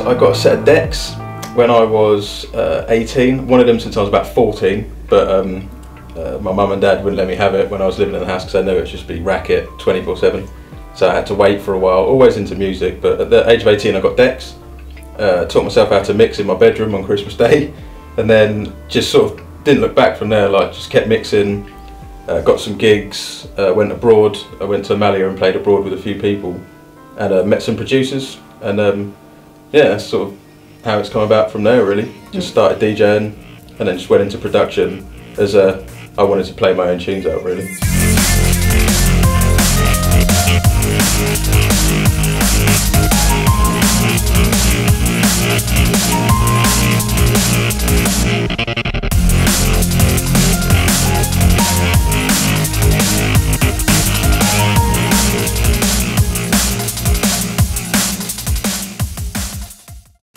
I got a set of decks when I was 18. Wanted them since I was about 14, but my mum and dad wouldn't let me have it when I was living in the house because they knew it would just be racket 24/7. So I had to wait for a while, always into music, but at the age of 18 I got decks. Taught myself how to mix in my bedroom on Christmas Day, and then just sort of didn't look back from there, like just kept mixing, got some gigs, went abroad. I went to Amalia and played abroad with a few people, and met some producers, and yeah, that's sort of how it's come about from there really. Just started DJing and then just went into production as I wanted to play my own tunes out really.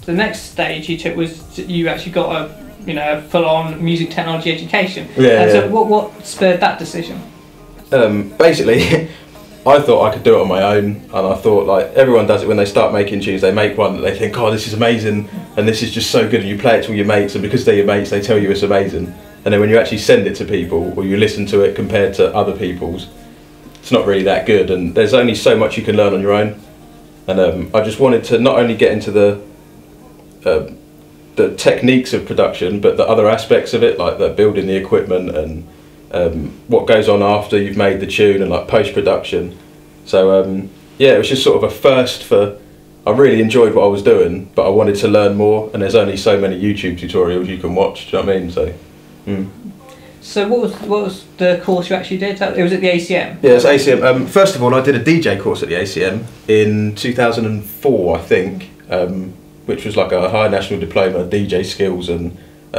The next stage you took was you actually got a full-on music technology education. Yeah. So what spurred that decision? Basically, I thought I could do it on my own, and I thought like everyone does it when they start making tunes. They make one that they think, oh, this is amazing, and this is just so good, and you play it to all your mates, and because they're your mates, they tell you it's amazing. And then when you actually send it to people, or you listen to it compared to other people's, it's not really that good. And there's only so much you can learn on your own. And I just wanted to not only get into the techniques of production, but the other aspects of it, like the building the equipment and what goes on after you've made the tune, and like post-production. So yeah, it was just sort of a first for, I really enjoyed what I was doing, but I wanted to learn more, and there's only so many YouTube tutorials you can watch, do you know what I mean? So So what was the course you actually did? It was at the ACM? Yeah, it's ACM. First of all, I did a DJ course at the ACM in 2004, I think, which was like a high national diploma, DJ skills, and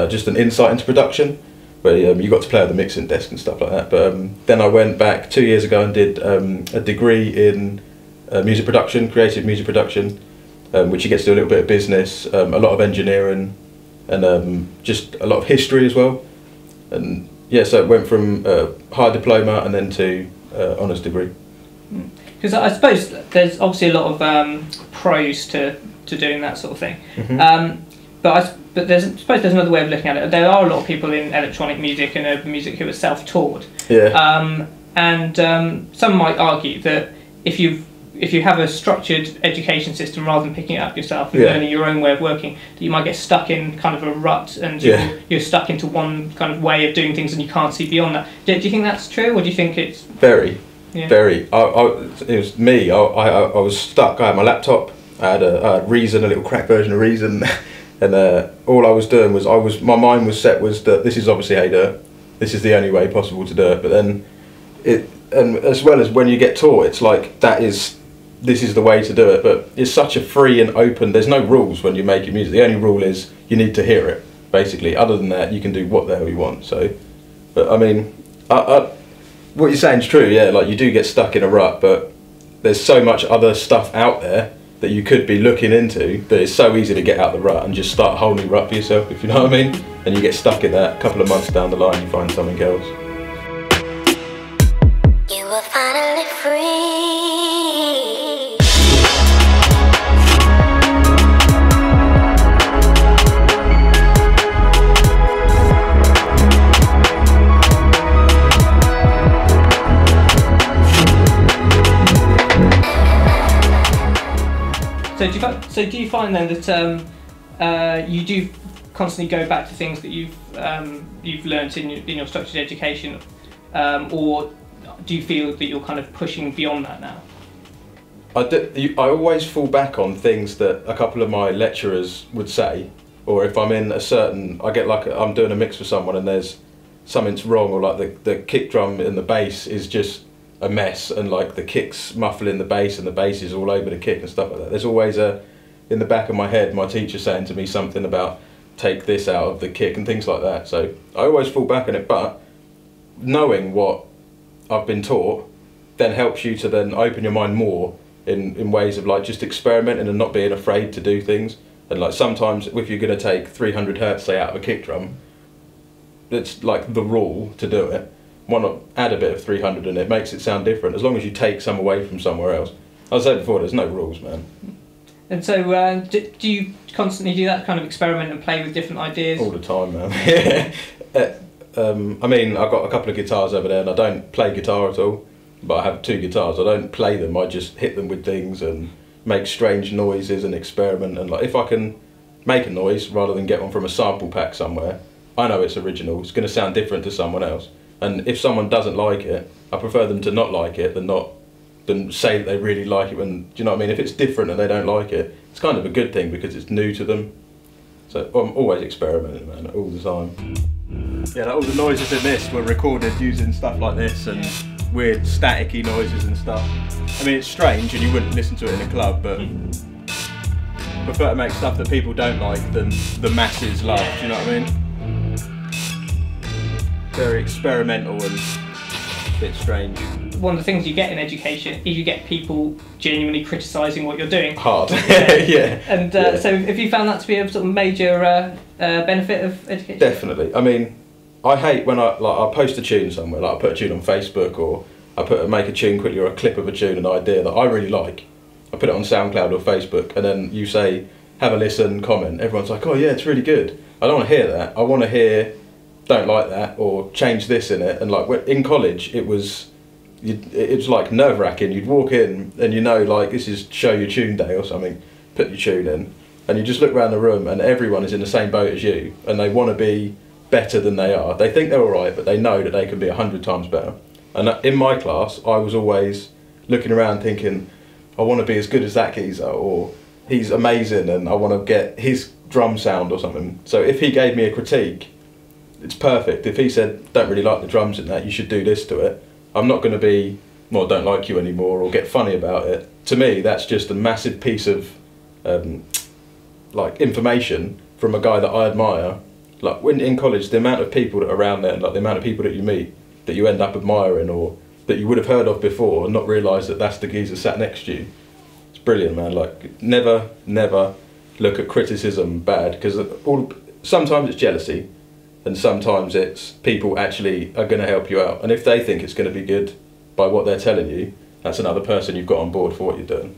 just an insight into production, where you got to play at the mixing desk and stuff like that. But then I went back 2 years ago and did a degree in music production, creative music production, which you get to do a little bit of business, a lot of engineering, and just a lot of history as well. And yeah, so it went from high diploma and then to honours degree. Because I suppose there's obviously a lot of pros to doing that sort of thing. But I suppose there's another way of looking at it. There are a lot of people in electronic music and urban music who are self-taught. Yeah. And some might argue that if you have a structured education system rather than picking it up yourself and learning your own way of working, that you might get stuck in kind of a rut, and you're stuck into one kind of way of doing things and you can't see beyond that. Do you think that's true, or do you think it's... Very. It was me. I was stuck. I had my laptop. I had Reason, a little crack version of Reason, and all I was doing was my mind was set was that this is obviously how you do it. This is the only way possible to do it. But then and as well as when you get taught, it's like this is the way to do it. But it's such a free and open. There's no rules when you're making music. The only rule is you need to hear it. Basically, other than that, you can do what the hell you want. So, but I mean, what you're saying is true. Yeah, like you do get stuck in a rut, but there's so much other stuff out there that you could be looking into, that it's so easy to get out the rut and just start a whole new rut for yourself, if you know what I mean. And you get stuck in that, a couple of months down the line you find something else. You were finally free. So do you find then that you do constantly go back to things that you've learnt in your structured education, or do you feel that you're kind of pushing beyond that now? I always fall back on things that a couple of my lecturers would say, or if I'm in I get like I'm doing a mix for someone and there's something's wrong, or like the kick drum and the bass is just a mess, and like the kick's muffling the bass and the bass is all over the kick and stuff like that. There's always in the back of my head, my teacher saying to me something about take this out of the kick and things like that. So I always fall back on it, but knowing what I've been taught then helps you to then open your mind more in ways of like just experimenting and not being afraid to do things. And like sometimes if you're going to take 300 hertz say out of a kick drum, it's like the rule to do it. Why not add a bit of 300 in it? Makes it sound different, as long as you take some away from somewhere else. I said before, there's no rules, man. And so, do you constantly do that kind of experiment and play with different ideas? All the time, man. I mean, I've got a couple of guitars over there, and I don't play guitar at all. But I have 2 guitars. I don't play them. I just hit them with things and make strange noises and experiment. And like, if I can make a noise rather than get one from a sample pack somewhere, I know it's original. It's going to sound different to someone else. And if someone doesn't like it, I prefer them to not like it than say that they really like it. When, do you know what I mean? If it's different and they don't like it, it's kind of a good thing because it's new to them. So I'm always experimenting, man, all the time. Yeah, like all the noises in this were recorded using stuff like this and weird staticky noises and stuff. I mean, it's strange and you wouldn't listen to it in a club, but I prefer to make stuff that people don't like than the masses love. Do you know what I mean? Very experimental and a bit strange. One of the things you get in education is you get people genuinely criticising what you're doing. Hard. Yeah. And so have you found that to be a sort of major benefit of education? Definitely. I mean, I hate when I post a tune somewhere, like I put a tune on Facebook, or I make a tune quickly, or a clip of a tune, an idea that I really like. I put it on SoundCloud or Facebook, and then you say, have a listen, comment. Everyone's like, oh yeah, it's really good. I don't want to hear that. I want to hear, don't like that, or change this in it. And like in college, it was like nerve-wracking. You'd walk in and you know, like, this is show your tune day or something, put your tune in, and you just look around the room and everyone is in the same boat as you, and they want to be better than they are. They think they're alright, but they know that they can be 100 times better. And in my class, I was always looking around thinking, I want to be as good as that geezer, or he's amazing and I want to get his drum sound or something. So if he gave me a critique, it's perfect. If he said, don't really like the drums in that, you should do this to it, I'm not going to be, well, don't like you anymore or get funny about it. To me, that's just a massive piece of like information from a guy that I admire. Like when in college, the amount of people that are around there, like the amount of people that you meet that you end up admiring or that you would have heard of before and not realise that that's the geezer sat next to you. It's brilliant, man. Like never look at criticism bad, because sometimes it's jealousy and sometimes it's people actually are going to help you out, and if they think it's going to be good by what they're telling you, that's another person you've got on board for what you're doing.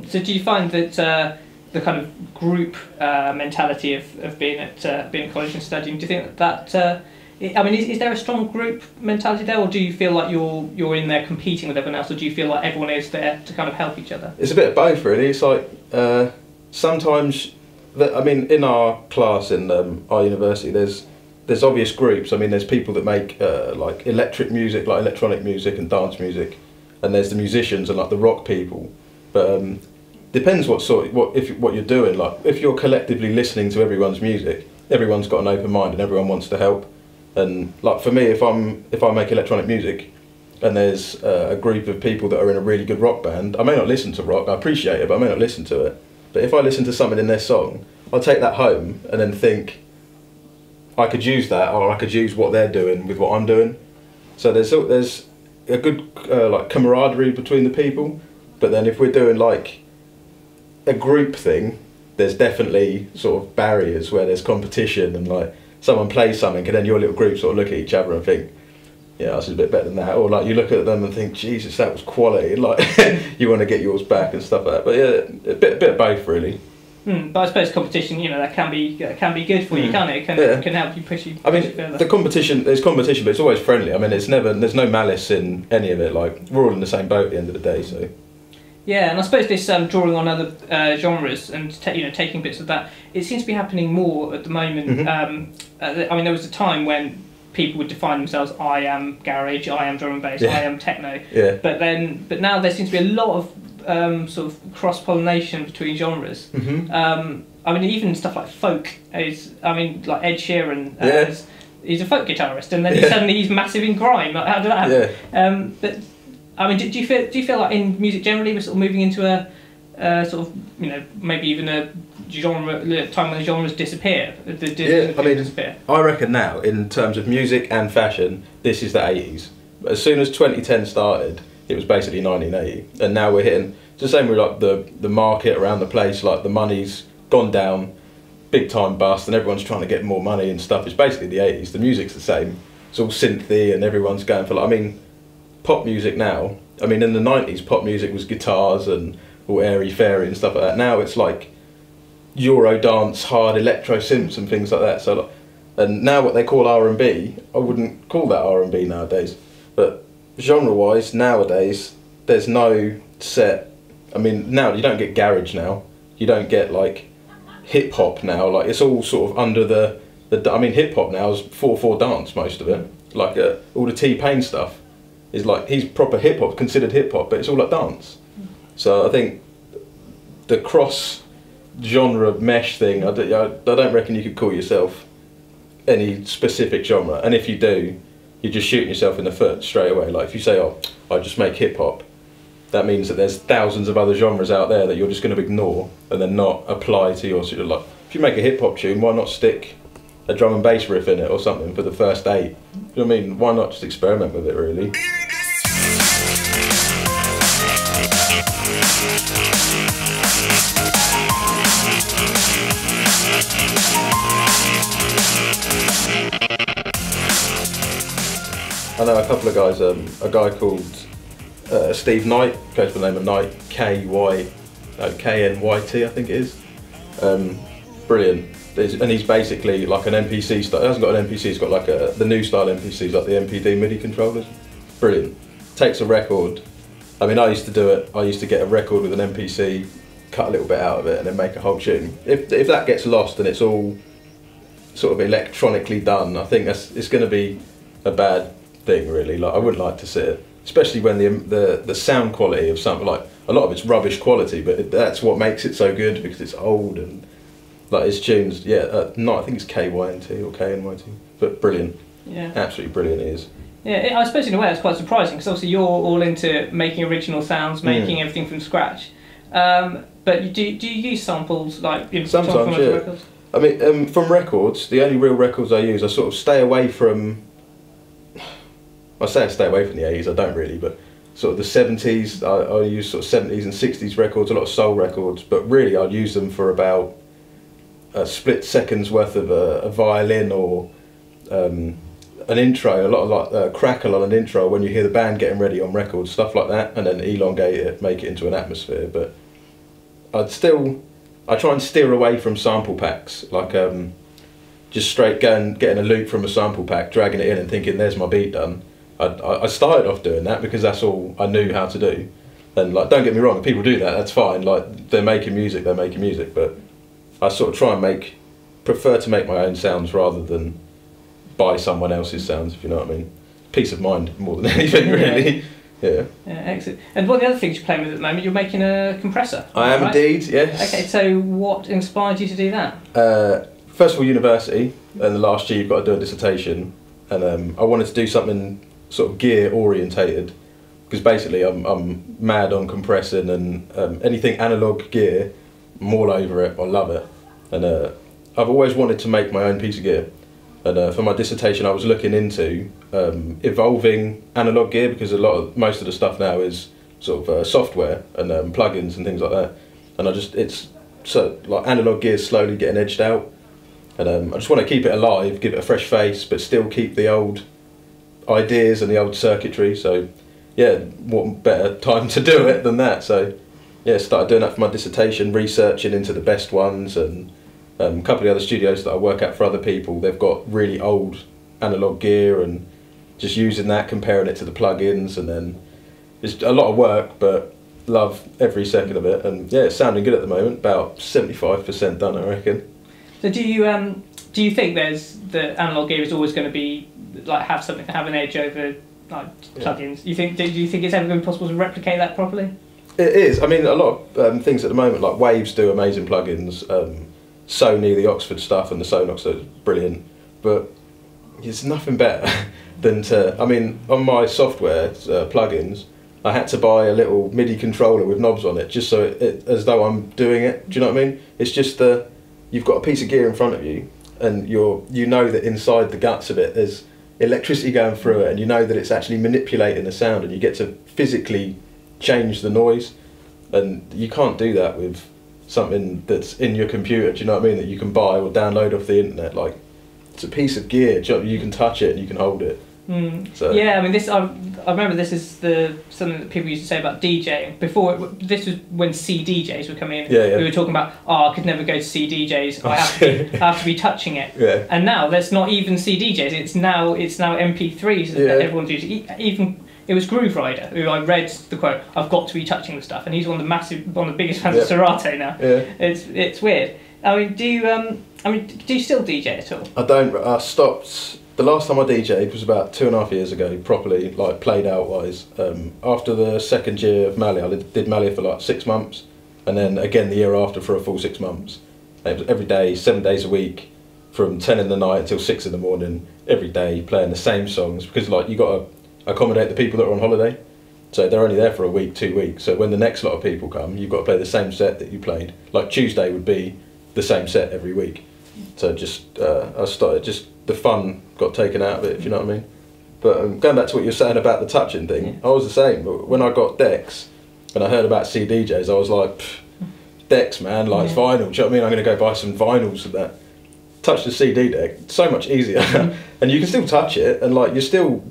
So do you find that the kind of group mentality of being at college and studying, do you think that I mean, is there a strong group mentality there, or do you feel like you're in there competing with everyone else, or do you feel like everyone is there to kind of help each other? It's a bit of both, really. It's like sometimes, I mean, in our class in our university, there's obvious groups. I mean, there's people that make like electric music, like electronic music and dance music, and there's the musicians and like the rock people. But depends what you're doing. Like if you're collectively listening to everyone's music, everyone's got an open mind and everyone wants to help. And like for me, if I make electronic music and there's a group of people that are in a really good rock band, I may not listen to rock, I appreciate it, but I may not listen to it. But if I listen to something in their song, I'll take that home and then think, I could use that, or I could use what they're doing with what I'm doing. So there's a good like camaraderie between the people. But then if we're doing like a group thing, there's definitely sort of barriers where there's competition and like someone plays something and then your little group sort of look at each other and think, yeah, this is a bit better than that. Or like you look at them and think, Jesus, that was quality. Like you want to get yours back and stuff like that. But yeah, a bit of both really. But I suppose competition, you know, that can be good for you, can't it? It can help you push you. I mean, the competition, there's competition, but it's always friendly. I mean, there's no malice in any of it. Like we're all in the same boat at the end of the day, so. Yeah, and I suppose this drawing on other genres and taking bits of that, it seems to be happening more at the moment. Mm-hmm. I mean, there was a time when people would define themselves, I am garage, I am drum and bass, I am techno. Yeah. But now there seems to be a lot of sort of cross-pollination between genres. Mm-hmm. I mean, even stuff like folk is, I mean, like Ed Sheeran, he's a folk guitarist, and then suddenly he's massive in grime. Like, how did that happen? Yeah. But I mean, do you feel like in music generally we're sort of moving into a sort of, you know, maybe even a time when the genres disappear? Disappear. I reckon now, in terms of music and fashion, this is the 80s. As soon as 2010 started, it was basically 1980, and now we're hitting. It's the same with like the market around the place. Like the money's gone down, big time bust, and everyone's trying to get more money and stuff. It's basically the 80s. The music's the same. It's all synthy, and everyone's going for like. I mean, pop music now. I mean, in the 90s, pop music was guitars and all airy fairy and stuff like that. Now it's like Euro dance, hard electro synths and things like that. So, like, and now what they call R&B, I wouldn't call that R&B nowadays. But genre-wise, nowadays, there's no set. I mean, now you don't get garage now. You don't get like hip hop now. Like it's all sort of under the I mean, hip hop now is 4/4 dance, most of it. Like all the T-Pain stuff is like, he's proper hip hop, considered hip hop, but it's all like dance. So I think the cross genre mesh thing, I don't reckon you could call yourself any specific genre. And if you do, you're just shooting yourself in the foot straight away. Like if you say, oh, I just make hip hop, that means that there's thousands of other genres out there that you're just going to ignore and then not apply to your sort of like. If you make a hip hop tune, why not stick a drum and bass riff in it or something for the first 8? You know what I mean? Why not just experiment with it, really? I know a couple of guys, a guy called Steve Knight, goes by the name of Knight, K-N-Y-T I think it is. Brilliant. And he's basically like an MPC style. He hasn't got an MPC, he's got like the new style MPCs, like the MPD MIDI controllers. Brilliant. Takes a record. I mean, I used to do it. I used to get a record with an MPC, cut a little bit out of it and then make a whole tune. If that gets lost and it's all sort of electronically done, I think it's going to be a bad thing, really. Like I wouldn't like to see it, especially when the sound quality of something, like a lot of it's rubbish quality, but that's what makes it so good, because it's old and like his tunes. Yeah, I think it's KYNT or KNYT, but brilliant. Yeah, absolutely brilliant it is. Yeah, I suppose in a way that's quite surprising, because obviously you're all into making original sounds, making everything from scratch. But do you use samples like sometimes? Yeah. Records? I mean, from records, the only real records I use, I sort of stay away from. I say I stay away from the 80s, I don't really, but sort of the 70s, I use sort of 70s and 60s records, a lot of soul records, but really I'd use them for about a split second's worth of a violin or an intro, a lot of like crackle on an intro when you hear the band getting ready on records, stuff like that, and then elongate it, make it into an atmosphere. But I try and steer away from sample packs, like just straight getting a loop from a sample pack, dragging it in and thinking there's my beat done. I started off doing that because that's all I knew how to do. And like, don't get me wrong, if people do that, that's fine. Like they're making music, but I sort of try and prefer to make my own sounds rather than buy someone else's sounds, if you know what I mean. Peace of mind more than anything, really. Yeah. Yeah, excellent. And what are the other things you're playing with at the moment? You're making a compressor. I am, right? Indeed, yes. Okay, so what inspired you to do that? First of all, university, and the last year you've got to do a dissertation, and I wanted to do something sort of gear orientated, because basically I'm mad on compressing and anything analog gear, I'm all over it, I love it. And I've always wanted to make my own piece of gear. And for my dissertation I was looking into evolving analog gear, because most of the stuff now is sort of software and plugins and things like that. And it's so like analog gear is slowly getting edged out. And I just want to keep it alive, give it a fresh face, but still keep the old ideas and the old circuitry. So yeah, what better time to do it than that? So yeah, started doing that for my dissertation, researching into the best ones, and a couple of the other studios that I work at for other people, they've got really old analog gear, and just using that, comparing it to the plugins, and then it's a lot of work, but love every second of it. And yeah, it's sounding good at the moment, about 75% done, I reckon. So do you think the analog gear is always going to be like have an edge over like plugins? Do you think it's ever going to be possible to replicate that properly? It is. I mean, a lot of things at the moment, like Waves do amazing plugins. Sony, the Oxford stuff, and the Sonox are brilliant. But there's nothing better than I mean, on my software plugins, I had to buy a little MIDI controller with knobs on it, just so it as though I'm doing it. Do you know what I mean? It's just you've got a piece of gear in front of you, and you know that inside the guts of it there's electricity going through it, and you know that it's actually manipulating the sound, and you get to physically change the noise. And you can't do that with something that's in your computer, do you know what I mean, that you can buy or download off the internet. Like, it's a piece of gear, you can touch it and you can hold it. So yeah, I mean, I remember this is something that people used to say about DJing before. This was when CDJs were coming in. Yeah. We were talking about, I could never go to CDJs. I have to be touching it. Yeah. And now there's not even CDJs. It's now MP3s that everyone's using. Even it was Groove Rider who I read the quote. I've got to be touching the stuff, and he's one of the biggest fans of Serato now. Yeah. It's weird. I mean, do you still DJ at all? I don't. I stopped. The last time I DJ'd was about 2.5 years ago, properly, like played out wise. After the second year of Mali, I did Mali for like 6 months, and then again the year after for a full 6 months. It was every day, 7 days a week, from 10 in the night until 6 in the morning, every day playing the same songs, because like you got to accommodate the people that are on holiday, so they're only there for a week, 2 weeks. So when the next lot of people come, you've got to play the same set that you played. Like Tuesday would be the same set every week. So just I started the fun got taken out of it, if you know what I mean. But going back to what you're saying about the touching thing, I was the same. But when I got decks and I heard about CDJs, I was like, decks, man, like it's vinyl. Do you know what I mean? I'm going to go buy some vinyls and that. Touch the CD deck, so much easier, and you can still touch it, and like you're still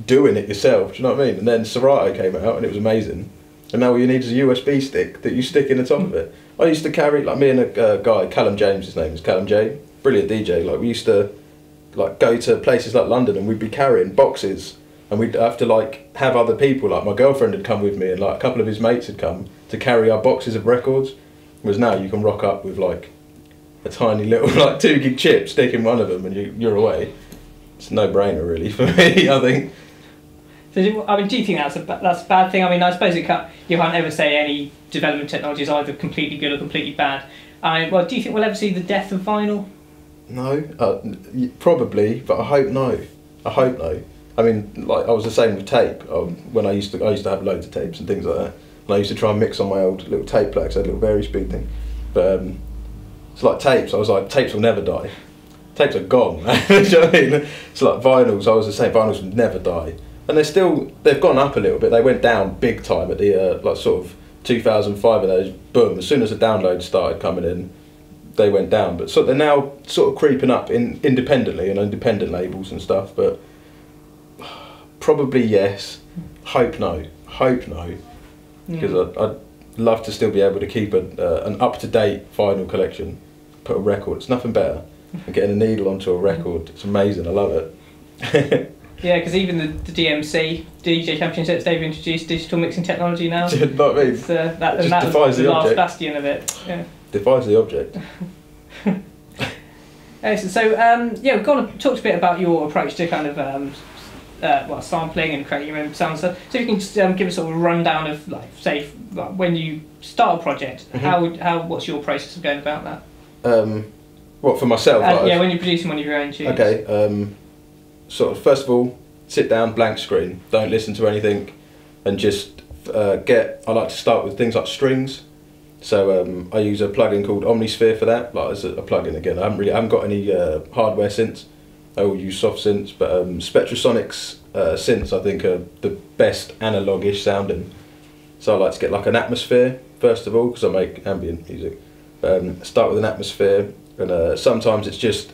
doing it yourself. Do you know what I mean? And then Serato came out, and it was amazing. And now all you need is a USB stick that you stick in the top of it. I used to carry, like me and a guy, Callum James, his name is Callum J, brilliant DJ. Like we used to like go to places like London and we'd be carrying boxes, and we'd have to like have other people, like my girlfriend had come with me and like a couple of his mates had come to carry our boxes of records. Whereas now you can rock up with like a tiny little like 2 gig chip, stick in one of them and you're away. It's a no-brainer really for me, I think. So do you think that's a bad thing? I mean, I suppose you can't ever say any development technology is either completely good or completely bad. Well, do you think we'll ever see the death of vinyl? No, probably, but I hope no. I hope no. I mean, like I was the same with tape. When I used to have loads of tapes and things like that, and I used to try and mix on my old little tape plaques. I had a little vari-speed thing, but it's like tapes. I was like, tapes will never die. Tapes are gone. Do you know what I mean? It's like vinyls. I was the same. Vinyls will never die. And they've gone up a little bit. They went down big time at the like sort of 2005 of those. Boom! As soon as the downloads started coming in, they went down. But so they're now sort of creeping up independently and independent labels and stuff. But probably yes. Hope no. Hope no. Because I'd love to still be able to keep an up-to-date vinyl collection. Put a record. It's nothing better than getting a needle onto a record. It's amazing. I love it. Yeah, because even the DJ Championships, they've introduced digital mixing technology now. Not me. That was the last bastion of it. Yeah. Defies the object. So we've talked a bit about your approach to kind of sampling and creating your own sound stuff. So if you can just give us a sort of rundown of when you start a project, what's your process of going about that? What, for myself? When you're producing one of your own tunes. Okay. Sort of first of all, sit down, blank screen. Don't listen to anything, and just I like to start with things like strings. So I use a plugin called Omnisphere for that. Like as a plugin again. I haven't got any hardware synths. I will use soft synths, but Spectrasonics synths I think are the best analog-ish sounding. So I like to get like an atmosphere first of all, because I make ambient music. Start with an atmosphere, and sometimes it's just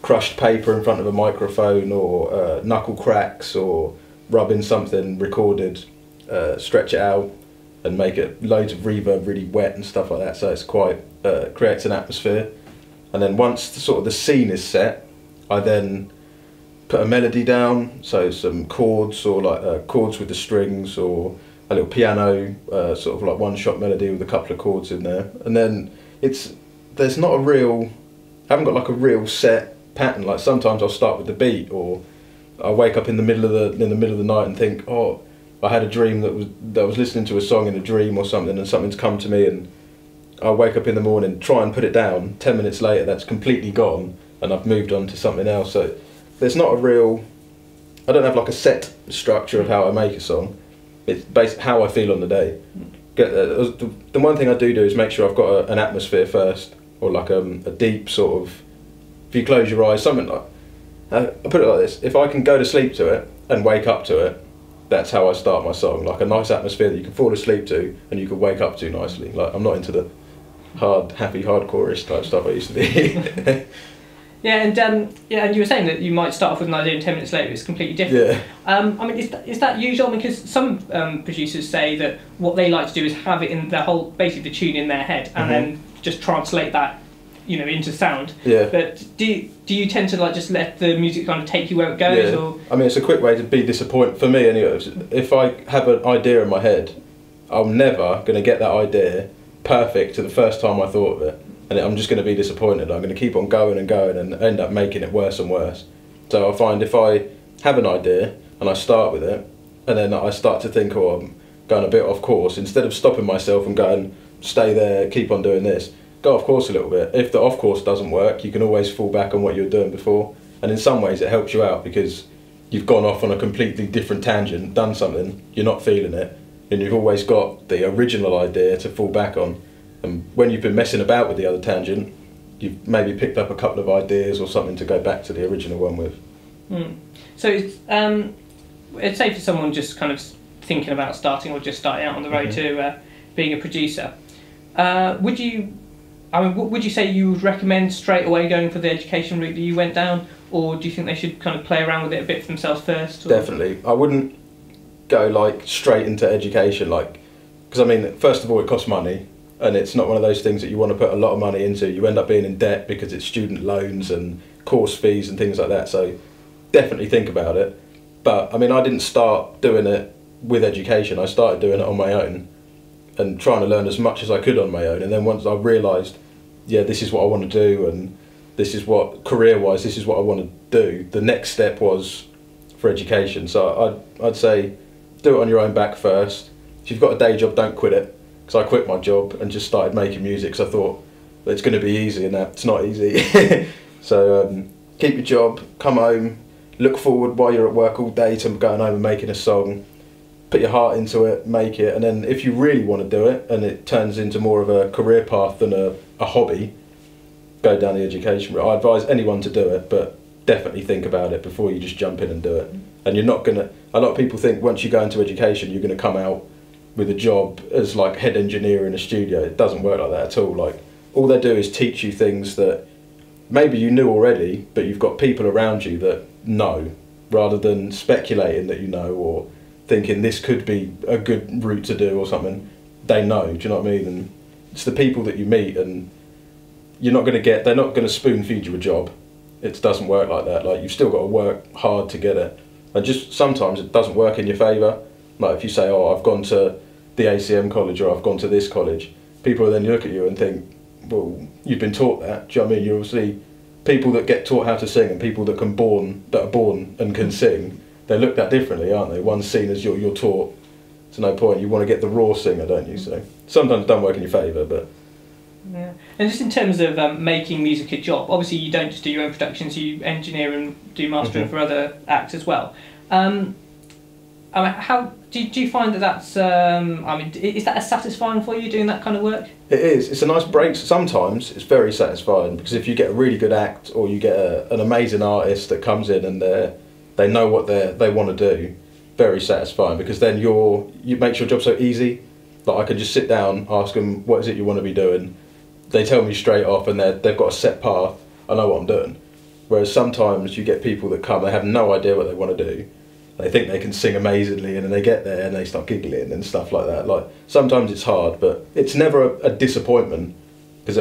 crushed paper in front of a microphone, or knuckle cracks, or rubbing something recorded, stretch it out and make it loads of reverb, really wet and stuff like that, so it's quite creates an atmosphere. And then once the scene is set, I then put a melody down, so some chords, or like chords with the strings, or a little piano, sort of like one-shot melody with a couple of chords in there. And then there's not a real, I haven't got like a real set pattern. Like sometimes I'll start with the beat, or I wake up in the middle of the night and think, oh, I had a dream that I was listening to a song in a dream or something, and something's come to me, and I'll wake up in the morning, try and put it down. 10 minutes later, that's completely gone, and I've moved on to something else. So there's not a real, I don't have like a set structure of how I make a song. It's based how I feel on the day. The one thing I do is make sure I've got an atmosphere first, or like a deep sort of, if you close your eyes, something like, I put it like this, if I can go to sleep to it and wake up to it, that's how I start my song. Like a nice atmosphere that you can fall asleep to and you can wake up to nicely. Like I'm not into the happy hardcore-ish type stuff I used to be. Yeah, and you were saying that you might start off with an idea and 10 minutes later it's completely different. Yeah. I mean, is that usual? Because some producers say that what they like to do is have it in basically the tune in their head, and then just translate that, you know, into sound. Yeah. But do you tend to like just let the music kind of take you where it goes? Yeah. Or? I mean, it's a quick way to be disappointed for me anyway. If I have an idea in my head, I'm never going to get that idea perfect to the first time I thought of it. And I'm just going to be disappointed. I'm going to keep on going and going and end up making it worse and worse. So I find if I have an idea and I start with it, and then I start to think, oh, I'm going a bit off course, instead of stopping myself and going, stay there, keep on doing this, go off course a little bit. If the off course doesn't work, you can always fall back on what you were doing before. And in some ways it helps you out because you've gone off on a completely different tangent, done something, you're not feeling it, and you've always got the original idea to fall back on. And when you've been messing about with the other tangent, you've maybe picked up a couple of ideas or something to go back to the original one with. So it's say for someone just kind of thinking about starting or just starting out on the road to being a producer, would you say you would recommend straight away going for the education route that you went down, or do you think they should kind of play around with it a bit for themselves first? Or? Definitely. I wouldn't go like straight into education, like, because I mean, first of all, it costs money. And it's not one of those things that you want to put a lot of money into. You end up being in debt because it's student loans and course fees and things like that. So definitely think about it. But I mean, I didn't start doing it with education. I started doing it on my own and trying to learn as much as I could on my own. And then once I realised, yeah, this is what I want to do, and this is what, career-wise, this is what I want to do, the next step was for education. So I'd say do it on your own back first. If you've got a day job, don't quit it. Because I quit my job and just started making music, because I thought it's going to be easy, and it's not easy. So keep your job, come home, look forward while you're at work all day to going home and making a song, put your heart into it, make it, and then if you really want to do it and it turns into more of a career path than a hobby, go down the education route. I advise anyone to do it, but definitely think about it before you just jump in and do it. And you're not going to, a lot of people think once you go into education you're going to come out with a job as like head engineer in a studio. It doesn't work like that at all. Like, all they do is teach you things that maybe you knew already, but you've got people around you that know, rather than speculating that you know or thinking this could be a good route to do or something. They know, do you know what I mean? And it's the people that you meet, and they're not going to spoon feed you a job. It doesn't work like that. Like, you've still got to work hard to get it. And just sometimes it doesn't work in your favour. Like if you say, oh, I've gone to the ACM college or I've gone to this college, people will then look at you and think, well, you've been taught that. Do you know what I mean? You'll see people that get taught how to sing and people that are born and can sing, they're looked at differently, aren't they? One's seen as you're taught. It's no point. You want to get the raw singer, don't you? So sometimes it doesn't work in your favour, but... Yeah. And just in terms of making music a job, obviously you don't just do your own productions, you engineer and do mastering for other acts as well. I mean, how do you find that's? I mean, is that as satisfying for you doing that kind of work? It is. It's a nice break. Sometimes it's very satisfying because if you get a really good act or you get an amazing artist that comes in and they know what they want to do, very satisfying, because then you makes your job so easy. Like, I can just sit down, ask them what is it you want to be doing. They tell me straight off, and they've got a set path. I know what I'm doing. Whereas sometimes you get people that come, they have no idea what they want to do. They think they can sing amazingly, and then they get there and they start giggling and stuff like that. Like, sometimes it's hard, but it's never a disappointment, because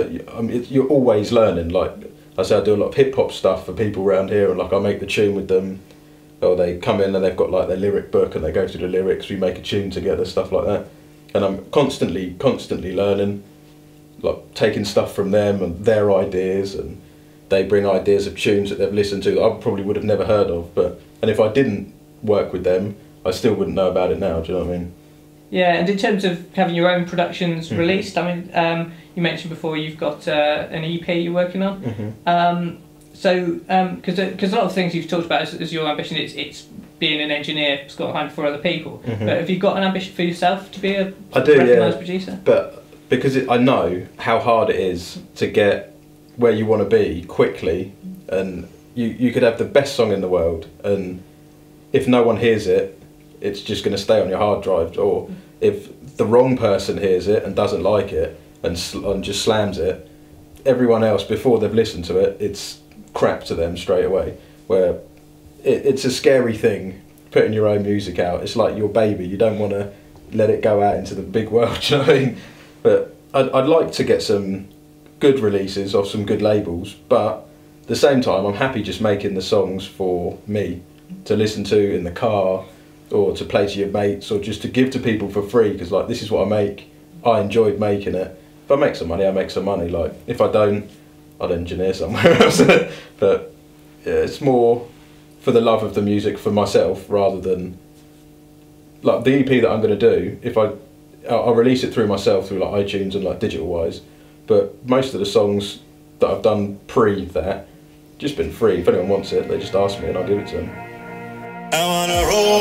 you're always learning. Like I say, I do a lot of hip hop stuff for people around here, and like I make the tune with them, or they come in and they've got like their lyric book and they go through the lyrics. We make a tune together, stuff like that. And I'm constantly learning, like taking stuff from them and their ideas, and they bring ideas of tunes that they've listened to that I probably would have never heard of. And if I didn't work with them, I still wouldn't know about it now. Do you know what I mean? Yeah, and in terms of having your own productions released, I mean, you mentioned before you've got an EP you're working on. So, because a lot of things you've talked about as your ambition, it's being an engineer, Scott, for other people. But have you got an ambition for yourself to be a recognised producer? But because I know how hard it is to get where you want to be quickly, and you could have the best song in the world, and if no one hears it, it's just going to stay on your hard drive. Or if the wrong person hears it and doesn't like it and just slams it, everyone else before they've listened to it, it's crap to them straight away. Where it's a scary thing putting your own music out. It's like your baby. You don't want to let it go out into the big world. Do you know what I mean? But I'd like to get some good releases off some good labels, but at the same time, I'm happy just making the songs for me to listen to in the car, or to play to your mates, or just to give to people for free, because like, this is what I make. I enjoyed making it. If I make some money, I make some money. Like, if I don't, I'd engineer somewhere else. But yeah, it's more for the love of the music for myself, rather than like the EP that I'm going to do. If I'll release it through myself, through like iTunes and like digital wise, but most of the songs that I've done pre that just been free. If anyone wants it, they just ask me and I'll give it to them. I wanna roll